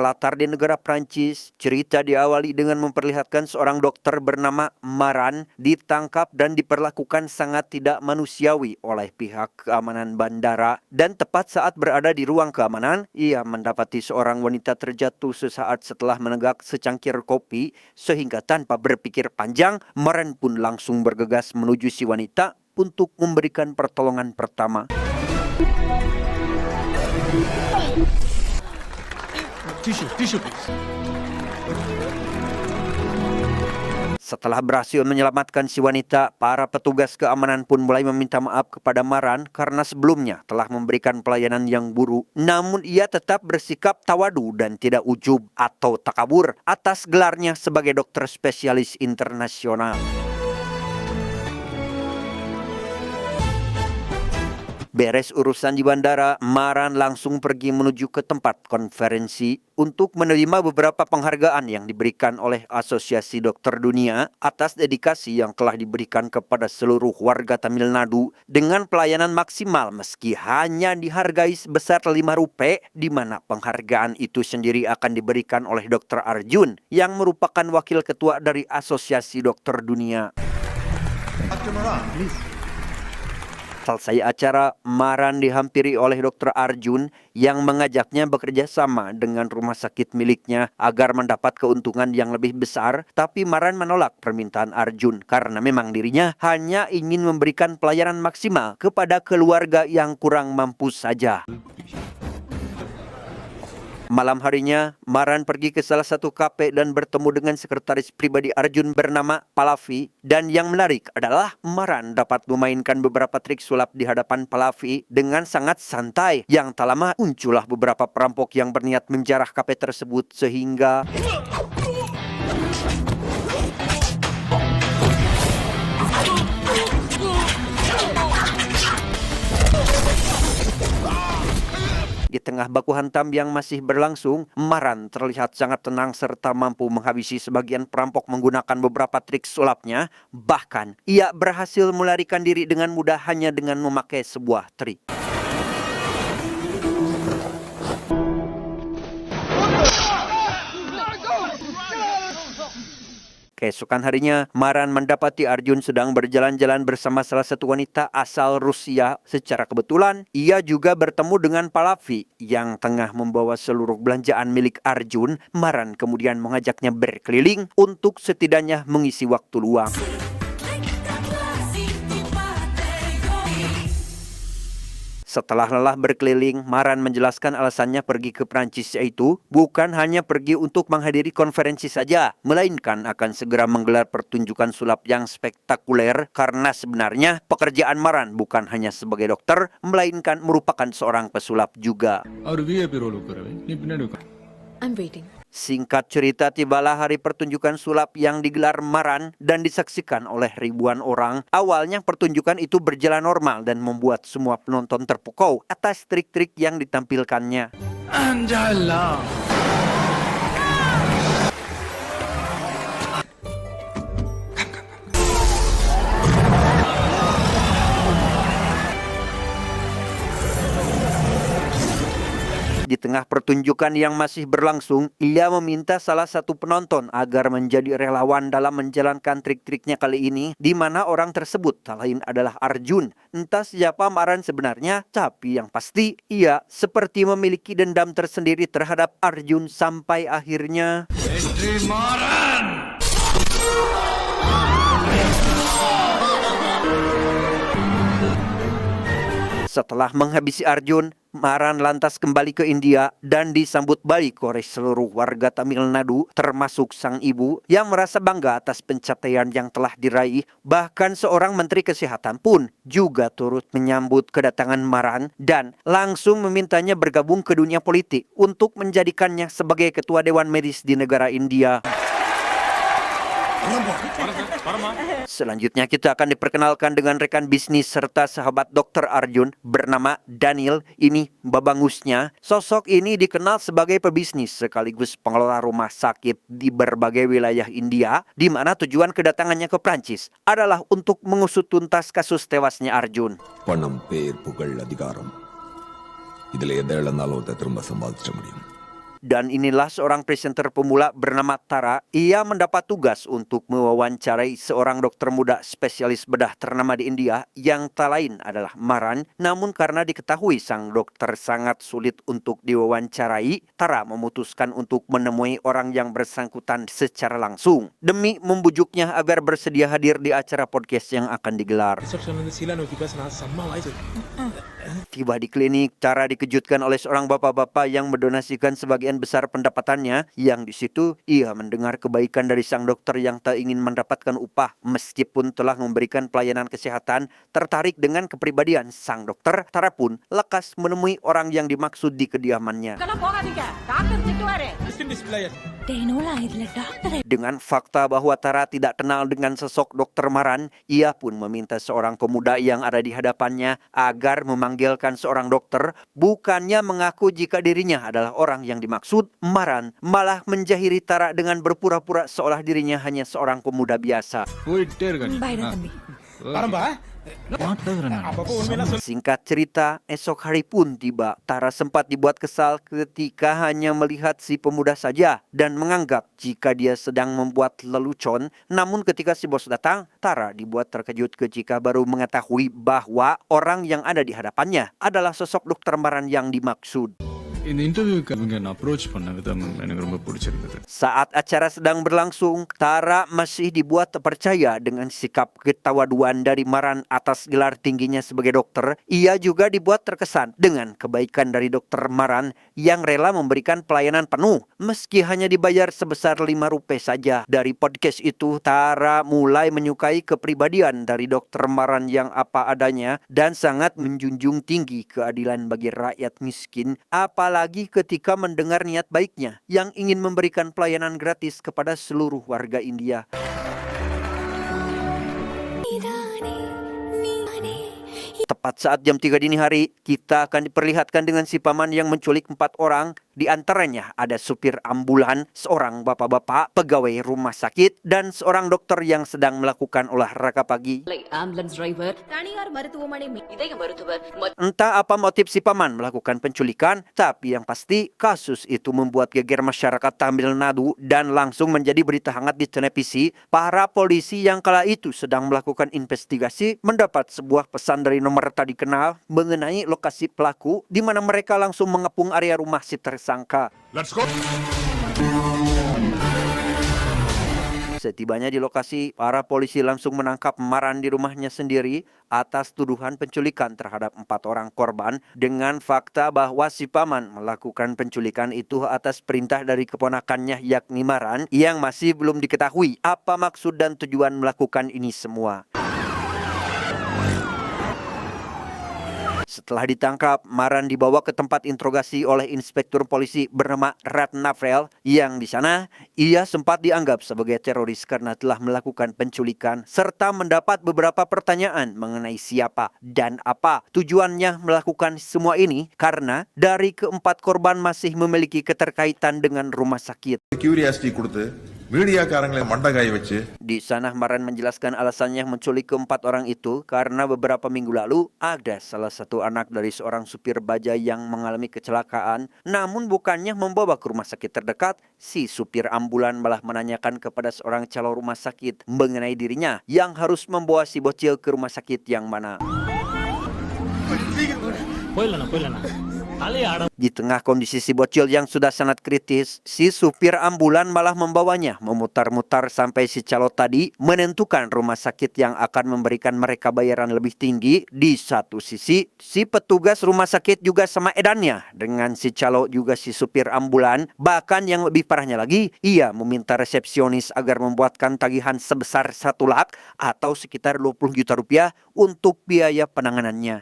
berlatar di negara Prancis. Cerita diawali dengan memperlihatkan seorang dokter bernama Maran ditangkap dan diperlakukan sangat tidak manusiawi oleh pihak keamanan bandara. Dan tepat saat berada di ruang keamanan, ia mendapati seorang wanita terjatuh sesaat setelah menegak secangkir kopi, sehingga tanpa berpikir panjang, Maran pun langsung bergegas menuju si wanita untuk memberikan pertolongan pertama. Tissue, please. Setelah berhasil menyelamatkan si wanita, para petugas keamanan pun mulai meminta maaf kepada Maran karena sebelumnya telah memberikan pelayanan yang buruk. Namun ia tetap bersikap tawadu dan tidak ujub atau takabur atas gelarnya sebagai dokter spesialis internasional. Beres urusan di bandara, Maran langsung pergi menuju ke tempat konferensi untuk menerima beberapa penghargaan yang diberikan oleh Asosiasi Dokter Dunia atas dedikasi yang telah diberikan kepada seluruh warga Tamil Nadu dengan pelayanan maksimal meski hanya dihargai sebesar Rp5, di mana penghargaan itu sendiri akan diberikan oleh Dr. Arjun yang merupakan wakil ketua dari Asosiasi Dokter Dunia. Dr. Maran, please. Selesai acara, Maran dihampiri oleh Dr. Arjun yang mengajaknya bekerja sama dengan rumah sakit miliknya agar mendapat keuntungan yang lebih besar, tapi Maran menolak permintaan Arjun karena memang dirinya hanya ingin memberikan pelayanan maksimal kepada keluarga yang kurang mampu saja. Malam harinya, Maran pergi ke salah satu kafe dan bertemu dengan sekretaris pribadi Arjun bernama Pallavi. Dan yang menarik adalah Maran dapat memainkan beberapa trik sulap di hadapan Pallavi dengan sangat santai. Yang tak lama muncullah beberapa perampok yang berniat menjarah kafe tersebut sehingga di tengah baku hantam yang masih berlangsung, Maran terlihat sangat tenang serta mampu menghabisi sebagian perampok menggunakan beberapa trik sulapnya. Bahkan, ia berhasil melarikan diri dengan mudah hanya dengan memakai sebuah trik. Keesokan harinya, Maran mendapati Arjun sedang berjalan-jalan bersama salah satu wanita asal Rusia. Secara kebetulan, ia juga bertemu dengan Pallavi yang tengah membawa seluruh belanjaan milik Arjun. Maran kemudian mengajaknya berkeliling untuk setidaknya mengisi waktu luang. Setelah lelah berkeliling, Maran menjelaskan alasannya pergi ke Prancis, yaitu bukan hanya pergi untuk menghadiri konferensi saja, melainkan akan segera menggelar pertunjukan sulap yang spektakuler karena sebenarnya pekerjaan Maran bukan hanya sebagai dokter, melainkan merupakan seorang pesulap juga. I'm waiting. Singkat cerita, tibalah hari pertunjukan sulap yang digelar Maran dan disaksikan oleh ribuan orang. Awalnya pertunjukan itu berjalan normal dan membuat semua penonton terpukau atas trik-trik yang ditampilkannya. Anjala. Di tengah pertunjukan yang masih berlangsung, ia meminta salah satu penonton agar menjadi relawan dalam menjalankan trik-triknya kali ini, di mana orang tersebut tak lain adalah Arjun. Entah siapa Maran sebenarnya, tapi yang pasti ia seperti memiliki dendam tersendiri terhadap Arjun sampai akhirnya Maran! setelah menghabisi Arjun, Maran lantas kembali ke India dan disambut baik oleh seluruh warga Tamil Nadu, termasuk sang ibu yang merasa bangga atas pencapaian yang telah diraih. Bahkan seorang menteri kesehatan pun juga turut menyambut kedatangan Maran dan langsung memintanya bergabung ke dunia politik untuk menjadikannya sebagai ketua Dewan Medis di negara India. Selanjutnya kita akan diperkenalkan dengan rekan bisnis serta sahabat Dr. Arjun bernama Daniel. Ini babangusnya. Sosok ini dikenal sebagai pebisnis sekaligus pengelola rumah sakit di berbagai wilayah India, di mana tujuan kedatangannya ke Prancis adalah untuk mengusut tuntas kasus tewasnya Arjun. பணம் பேர் புகழ் அதிகாரம் இதில் எதை இழந்தாலும் அதை திரும்ப சம்பாதிச்சிட முடியும் Dan inilah seorang presenter pemula bernama Tara. Ia mendapat tugas untuk mewawancarai seorang dokter muda spesialis bedah ternama di India yang tak lain adalah Maran. Namun karena diketahui sang dokter sangat sulit untuk diwawancarai, Tara memutuskan untuk menemui orang yang bersangkutan secara langsung demi membujuknya agar bersedia hadir di acara podcast yang akan digelar. Tiba di klinik, Tara dikejutkan oleh seorang bapak-bapak yang mendonasikan sebagian besar pendapatannya, yang di situ ia mendengar kebaikan dari sang dokter yang tak ingin mendapatkan upah meskipun telah memberikan pelayanan kesehatan. Tertarik dengan kepribadian sang dokter, Tara pun lekas menemui orang yang dimaksud di kediamannya. Dengan fakta bahwa Tara tidak kenal dengan sosok dokter Maran, ia pun meminta seorang pemuda yang ada di hadapannya agar memanggilkan seorang dokter. Bukannya mengaku jika dirinya adalah orang yang dimaksud, Maran malah menjahiri Tara dengan berpura-pura seolah dirinya hanya seorang pemuda biasa. Singkat cerita, esok hari pun tiba. Tara sempat dibuat kesal ketika hanya melihat si pemuda saja dan menganggap jika dia sedang membuat lelucon. Namun ketika si bos datang, Tara dibuat terkejut ketika baru mengetahui bahwa orang yang ada di hadapannya adalah sosok dokter Maran yang dimaksud. இந்த இன்டர்வியூக்கு அவங்க என்ன அப்ரோச் பண்ண விதம் எனக்கு ரொம்ப பிடிச்சிருந்தது. Saat acara sedang berlangsung, Tara masih dibuat terpercaya dengan sikap ketawaduan dari Maran atas gelar tingginya sebagai dokter. Ia juga dibuat terkesan dengan kebaikan dari dokter Maran yang rela memberikan pelayanan penuh meski hanya dibayar sebesar Rp5 saja. Dari podcast itu, Tara mulai menyukai kepribadian dari dokter Maran yang apa adanya dan sangat menjunjung tinggi keadilan bagi rakyat miskin. Apalagi ketika mendengar niat baiknya yang ingin memberikan pelayanan gratis kepada seluruh warga India. Tepat saat jam 3 dini hari, kita akan diperlihatkan dengan si paman yang menculik 4 orang. Di antaranya ada supir ambulan, seorang bapak-bapak, pegawai rumah sakit, dan seorang dokter yang sedang melakukan olahraga pagi. Entah apa motif si paman melakukan penculikan, tapi yang pasti kasus itu membuat geger masyarakat Tamil Nadu dan langsung menjadi berita hangat di televisi. Para polisi yang kala itu sedang melakukan investigasi mendapat sebuah pesan dari nomor tak dikenal mengenai lokasi pelaku, di mana mereka langsung mengepung area rumah si tersangka. Let's go. Setibanya di lokasi, para polisi langsung menangkap Maran di rumahnya sendiri atas tuduhan penculikan terhadap 4 orang korban dengan fakta bahwa si paman melakukan penculikan itu atas perintah dari keponakannya yakni Maran yang masih belum diketahui apa maksud dan tujuan melakukan ini semua. Setelah ditangkap, Maran dibawa ke tempat interogasi oleh inspektur polisi bernama Ratnavel yang di sana ia sempat dianggap sebagai teroris karena telah melakukan penculikan serta mendapat beberapa pertanyaan mengenai siapa dan apa tujuannya melakukan semua ini karena dari keempat korban masih memiliki keterkaitan dengan rumah sakit. Curiosity கொடுத்து மீடியாக்காரங்களை மண்டகாய வச்சு. Di sana Maran menjelaskan alasannya menculik keempat orang itu karena beberapa minggu lalu ada salah satu anak dari seorang supir bajai yang mengalami kecelakaan, namun bukannya membawa ke rumah sakit terdekat, si supir ambulan malah menanyakan kepada seorang calon rumah sakit mengenai dirinya yang harus membawa si bocil ke rumah sakit yang mana. Di tengah kondisi si bocil yang sudah sangat kritis, si supir ambulan malah membawanya memutar-mutar sampai si calo tadi menentukan rumah sakit yang akan memberikan mereka bayaran lebih tinggi. Di satu sisi, si petugas rumah sakit juga sama edannya dengan si calo juga si supir ambulan. Bahkan yang lebih parahnya lagi, ia meminta resepsionis agar membuatkan tagihan sebesar 1 lakh atau sekitar 20 juta rupiah untuk biaya penanganannya.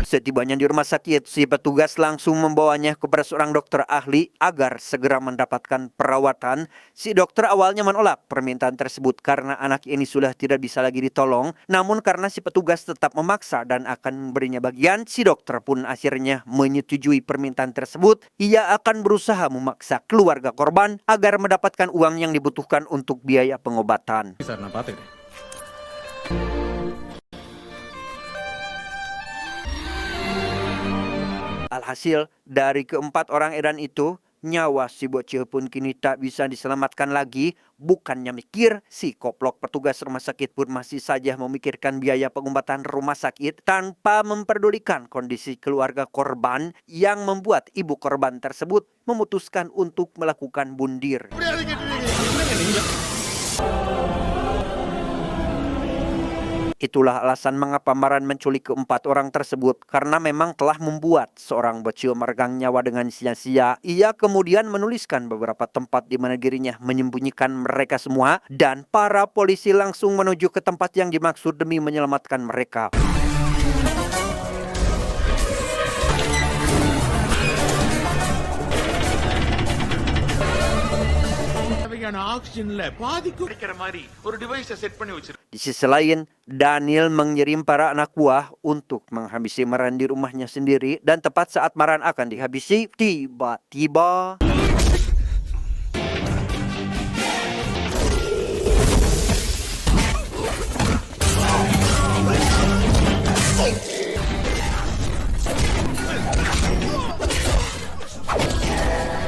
Setibanya di rumah sakit, si petugas langsung membawanya kepada seorang dokter ahli agar segera mendapatkan perawatan. Si dokter awalnya menolak permintaan tersebut karena anak ini sudah tidak bisa lagi ditolong. Namun karena si petugas tetap memaksa dan akan memberinya bagian, si dokter pun akhirnya menyetujui permintaan tersebut. Ia akan berusaha memaksa keluarga korban agar mendapatkan uang yang dibutuhkan untuk biaya pengobatan. Alhasil, dari keempat orang edan itu, nyawa si bocil pun kini tak bisa diselamatkan lagi. Bukannya mikir, si koplok petugas rumah sakit pun masih saja memikirkan biaya pengobatan rumah sakit tanpa memperdulikan kondisi keluarga korban yang membuat ibu korban tersebut memutuskan untuk melakukan bundir. Itulah alasan mengapa Maran menculik keempat orang tersebut, karena memang telah membuat seorang bocil meregang nyawa dengan sia-sia. Ia kemudian menuliskan beberapa tempat di mana dirinya menyembunyikan mereka semua, dan para polisi langsung menuju ke tempat yang dimaksud demi menyelamatkan mereka. Di sisi lain, Daniel mengirim para anak buah untuk menghabisi Maran di rumahnya sendiri, dan tepat saat Maran akan dihabisi, tiba-tiba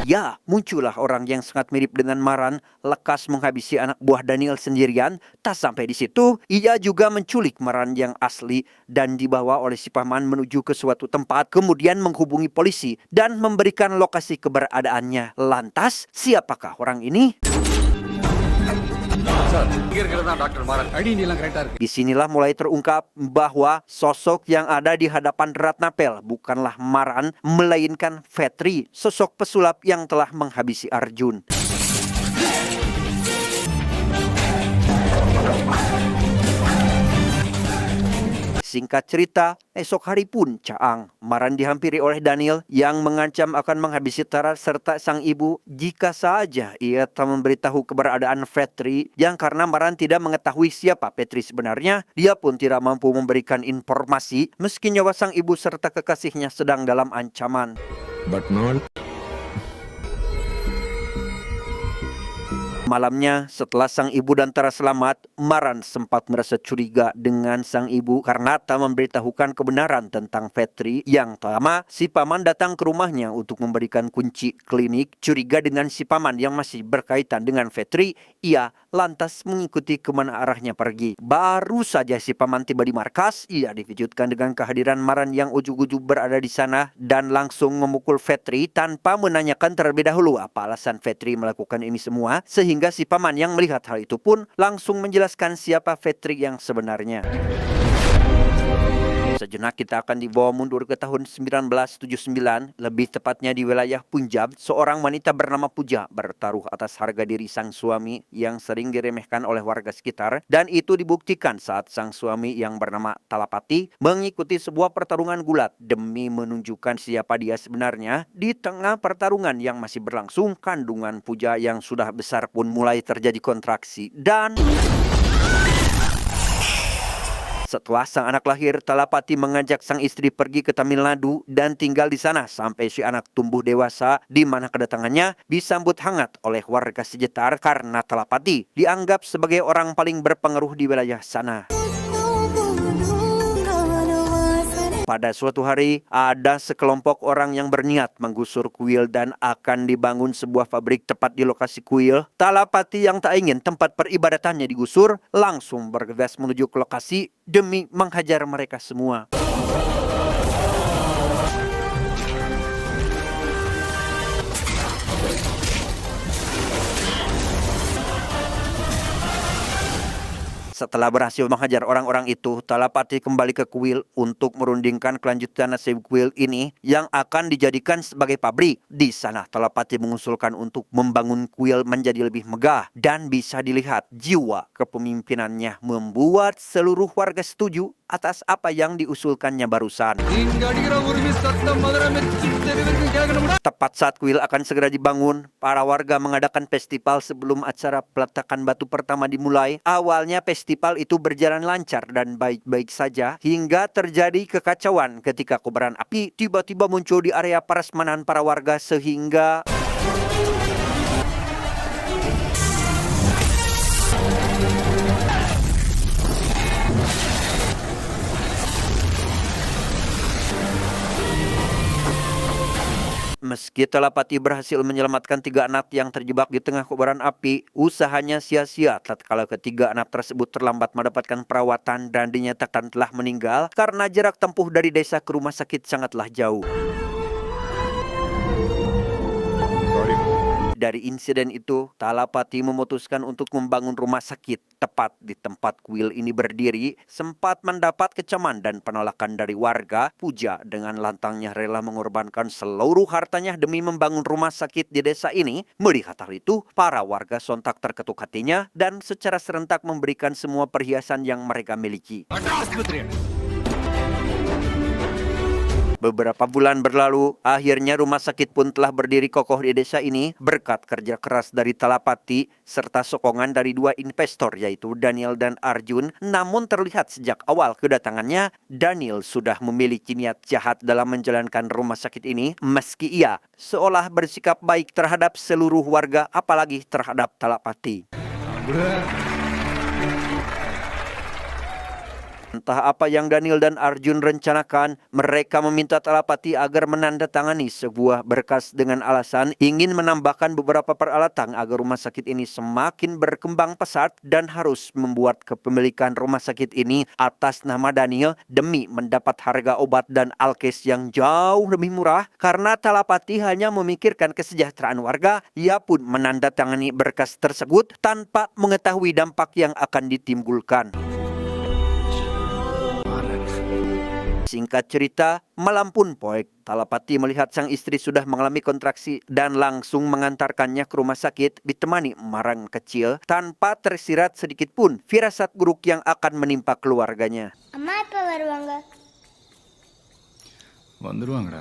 ya, muncullah orang yang sangat mirip dengan Maran, lekas menghabisi anak buah Daniel sendirian. Tak sampai di situ, ia juga menculik Maran yang asli dan dibawa oleh si paman menuju ke suatu tempat, kemudian menghubungi polisi dan memberikan lokasi keberadaannya. Lantas, siapakah orang ini? Disinilah mulai terungkap bahwa sosok yang ada di hadapan Ratnapel bukanlah Maran, melainkan Vetri, sosok pesulap yang telah menghabisi Arjun. Singkat cerita, esok hari pun Caang, Maran dihampiri oleh Daniel yang mengancam akan menghabisi Tara serta sang ibu jika saja ia tak memberitahu keberadaan Vetri, yang karena Maran tidak mengetahui siapa Vetri sebenarnya, dia pun tidak mampu memberikan informasi meski nyawa sang ibu serta kekasihnya sedang dalam ancaman. Malamnya, setelah sang ibu dan Tara selamat, Maran sempat merasa curiga dengan sang ibu karena tak memberitahukan kebenaran tentang Vetri. Yang lama, si paman datang ke rumahnya untuk memberikan kunci klinik. Curiga dengan si paman yang masih berkaitan dengan Vetri, ia lantas mengikuti kemana arahnya pergi. Baru saja si paman tiba di markas, ia dikejutkan dengan kehadiran Maran yang ujug-ujug berada di sana dan langsung memukul Vetri tanpa menanyakan terlebih dahulu apa alasan Vetri melakukan ini semua, sehingga si paman yang melihat hal itu pun langsung menjelaskan siapa Vetri yang sebenarnya. Sejenak kita akan dibawa mundur ke tahun 1979, lebih tepatnya di wilayah Punjab. Seorang wanita bernama Puja bertaruh atas harga diri sang suami yang sering diremehkan oleh warga sekitar, dan itu dibuktikan saat sang suami yang bernama Talapati mengikuti sebuah pertarungan gulat demi menunjukkan siapa dia sebenarnya. Di tengah pertarungan yang masih berlangsung, kandungan Puja yang sudah besar pun mulai terjadi kontraksi, dan setelah sang anak lahir, Talapati mengajak sang istri pergi ke Tamil Nadu dan tinggal di sana sampai si anak tumbuh dewasa, di mana kedatangannya disambut hangat oleh warga sekitar karena Talapati dianggap sebagai orang paling berpengaruh di wilayah sana. Pada suatu hari, ada sekelompok orang yang berniat menggusur kuil dan akan dibangun sebuah pabrik tepat di lokasi kuil. Talapati yang tak ingin tempat peribadatannya digusur, langsung bergegas menuju ke lokasi demi menghajar mereka semua. Setelah berhasil menghajar orang-orang itu, Talapati kembali ke kuil untuk merundingkan kelanjutan nasib kuil ini yang akan dijadikan sebagai pabrik. Di sana Talapati mengusulkan untuk membangun kuil menjadi lebih megah, dan bisa dilihat jiwa kepemimpinannya membuat seluruh warga setuju atas apa yang diusulkannya barusan. Tepat saat kuil akan segera dibangun, para warga mengadakan festival sebelum acara peletakan batu pertama dimulai. Awalnya festival itu berjalan lancar dan baik-baik saja, hingga terjadi kekacauan ketika kobaran api tiba-tiba muncul di area prasmanan para warga sehingga Meski Talapati berhasil menyelamatkan 3 anak yang terjebak di tengah kobaran api, usahanya sia-sia tatkala ketiga anak tersebut terlambat mendapatkan perawatan dan dinyatakan telah meninggal karena jarak tempuh dari desa ke rumah sakit sangatlah jauh. Dari insiden itu, Talapati memutuskan untuk membangun rumah sakit tepat di tempat kuil ini berdiri, sempat mendapat kecaman dan penolakan dari warga. Puja dengan lantangnya rela mengorbankan seluruh hartanya demi membangun rumah sakit di desa ini. Melihat hal itu, para warga sontak terketuk hatinya dan secara serentak memberikan semua perhiasan yang mereka miliki. Beberapa bulan berlalu, akhirnya rumah sakit pun telah berdiri kokoh di desa ini berkat kerja keras dari Talapati serta sokongan dari 2 investor yaitu Daniel dan Arjun. Namun terlihat sejak awal kedatangannya, Daniel sudah memiliki niat jahat dalam menjalankan rumah sakit ini meski ia seolah bersikap baik terhadap seluruh warga apalagi terhadap Talapati. Entah apa yang Daniel dan Arjun rencanakan, mereka meminta Talapati agar menandatangani sebuah berkas dengan alasan ingin menambahkan beberapa peralatan agar rumah sakit ini semakin berkembang pesat dan harus membuat kepemilikan rumah sakit ini atas nama Daniel demi mendapat harga obat dan alkes yang jauh lebih murah. Karena Talapati hanya memikirkan kesejahteraan warga, ia pun menandatangani berkas tersebut tanpa mengetahui dampak yang akan ditimbulkan. Singkat cerita, malam pun poek. Talapati melihat sang istri sudah mengalami kontraksi dan langsung mengantarkannya ke rumah sakit ditemani Maran kecil tanpa tersirat sedikit pun firasat buruk yang akan menimpa keluarganya.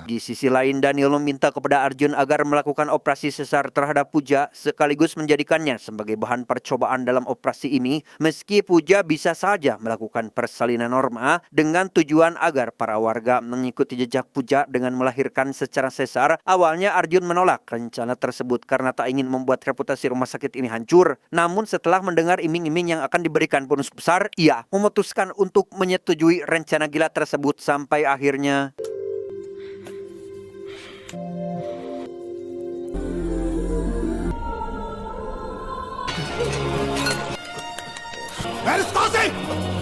Di sisi lain, Daniel meminta kepada Arjun agar melakukan operasi sesar terhadap Puja sekaligus menjadikannya sebagai bahan percobaan dalam operasi ini, meski Puja bisa saja melakukan persalinan normal dengan tujuan agar para warga mengikuti jejak Puja dengan melahirkan secara sesar. Awalnya Arjun menolak rencana tersebut karena tak ingin membuat reputasi rumah sakit ini hancur. Namun setelah mendengar iming-iming yang akan diberikan bonus besar, ia memutuskan untuk menyetujui rencana gila tersebut sampai akhirnya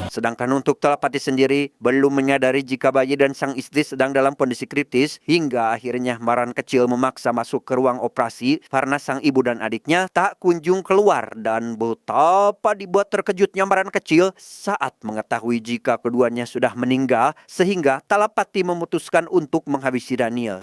Sedangkan untuk Talapati sendiri belum menyadari jika bayi dan sang istri sedang dalam kondisi kritis hingga akhirnya Maran kecil memaksa masuk ke ruang operasi karena sang ibu dan adiknya tak kunjung keluar, dan betapa dibuat terkejutnya Maran kecil saat mengetahui jika keduanya sudah meninggal sehingga Talapati memutuskan untuk menghabisi Daniel.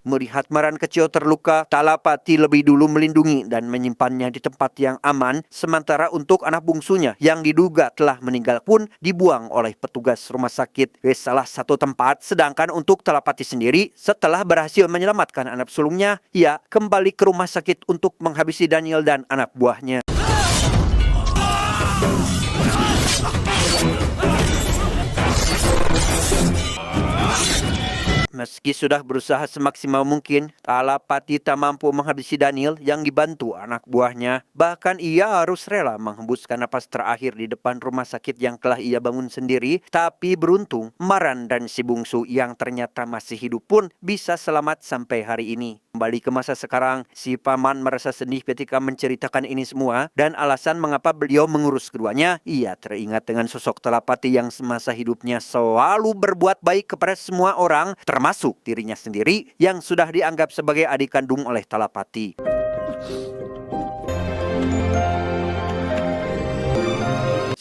Melihat Maran kecil terluka, Talapati lebih dulu melindungi dan menyimpannya di tempat yang aman, sementara untuk anak bungsunya yang diduga telah meninggal pun dibuang oleh petugas rumah sakit ke salah satu tempat. Sedangkan untuk Talapati sendiri, setelah berhasil menyelamatkan anak sulungnya, ia kembali ke rumah sakit untuk menghabisi Daniel dan anak buahnya. Meski sudah berusaha semaksimal mungkin, Talapati tak mampu menghabisi Daniel yang dibantu anak buahnya. Bahkan ia harus rela menghembuskan napas terakhir di depan rumah sakit yang telah ia bangun sendiri. Tapi beruntung, Maran dan si bungsu yang ternyata masih hidup pun bisa selamat sampai hari ini. Kembali ke masa sekarang, si paman merasa sedih ketika menceritakan ini semua, dan alasan mengapa beliau mengurus keduanya, ia teringat dengan sosok Talapati yang semasa hidupnya selalu berbuat baik kepada semua orang, termasuk dirinya sendiri yang sudah dianggap sebagai adik kandung oleh Talapati.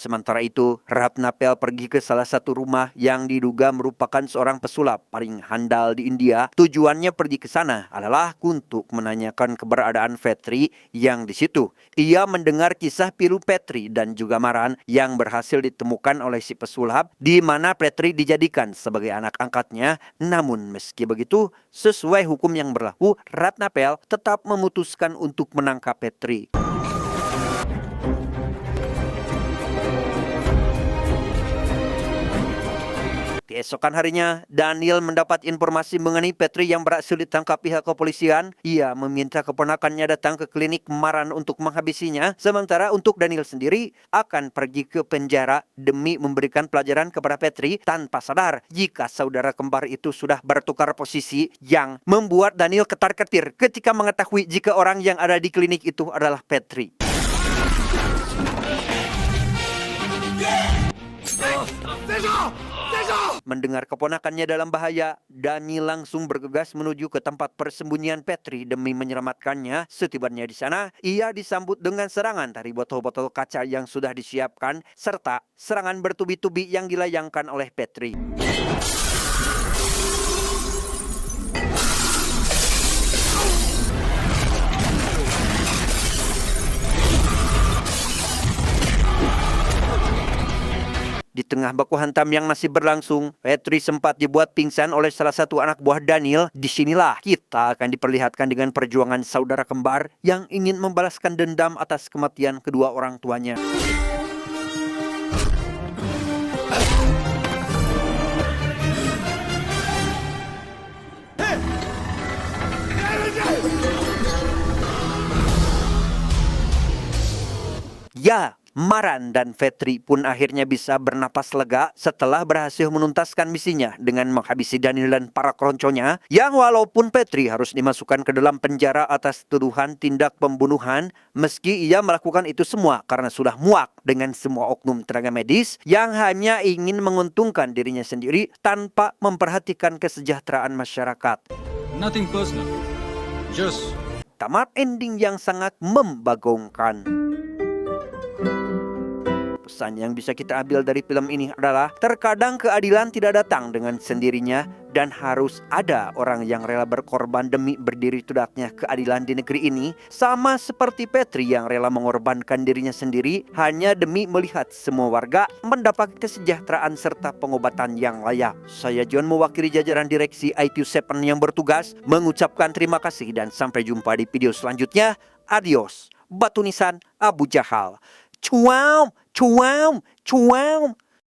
Sementara itu, Ratnapel pergi ke salah satu rumah yang diduga merupakan seorang pesulap paling handal di India. Tujuannya pergi ke sana adalah untuk menanyakan keberadaan Petri yang di situ. Ia mendengar kisah pilu Petri dan juga Maran yang berhasil ditemukan oleh si pesulap, di mana Petri dijadikan sebagai anak angkatnya. Namun meski begitu, sesuai hukum yang berlaku, Ratnapel tetap memutuskan untuk menangkap Petri. Keesokan harinya, Daniel mendapat informasi mengenai Petri yang berhasil ditangkap pihak kepolisian. Ia meminta keponakannya datang ke klinik Maran untuk menghabisinya. Sementara untuk Daniel sendiri akan pergi ke penjara demi memberikan pelajaran kepada Petri tanpa sadar jika saudara kembar itu sudah bertukar posisi yang membuat Daniel ketar-ketir ketika mengetahui jika orang yang ada di klinik itu adalah Petri. Mendengar keponakannya dalam bahaya, Dani langsung bergegas menuju ke tempat persembunyian Petri demi menyelamatkannya. Setibanya di sana, ia disambut dengan serangan dari botol-botol kaca yang sudah disiapkan, serta serangan bertubi-tubi yang dilayangkan oleh Petri. Di tengah baku hantam yang masih berlangsung, Petri sempat dibuat pingsan oleh salah satu anak buah Daniel. Disinilah kita akan diperlihatkan dengan perjuangan saudara kembar yang ingin membalaskan dendam atas kematian kedua orang tuanya. Ya, Maran dan Petri pun akhirnya bisa bernapas lega setelah berhasil menuntaskan misinya dengan menghabisi Daniel dan para keronconya, yang walaupun Petri harus dimasukkan ke dalam penjara atas tuduhan tindak pembunuhan, meski ia melakukan itu semua karena sudah muak dengan semua oknum tenaga medis yang hanya ingin menguntungkan dirinya sendiri tanpa memperhatikan kesejahteraan masyarakat. Nothing personal. Just Tamat ending yang sangat membagongkan. Pesan yang bisa kita ambil dari film ini adalah terkadang keadilan tidak datang dengan sendirinya dan harus ada orang yang rela berkorban demi berdiri tegaknya keadilan di negeri ini, sama seperti Petri yang rela mengorbankan dirinya sendiri hanya demi melihat semua warga mendapat kesejahteraan serta pengobatan yang layak. Saya John mewakili jajaran direksi IQ7 yang bertugas mengucapkan terima kasih dan sampai jumpa di video selanjutnya. Adios. Batu nisan Abu Jahal. Cuam, cuam, cuam.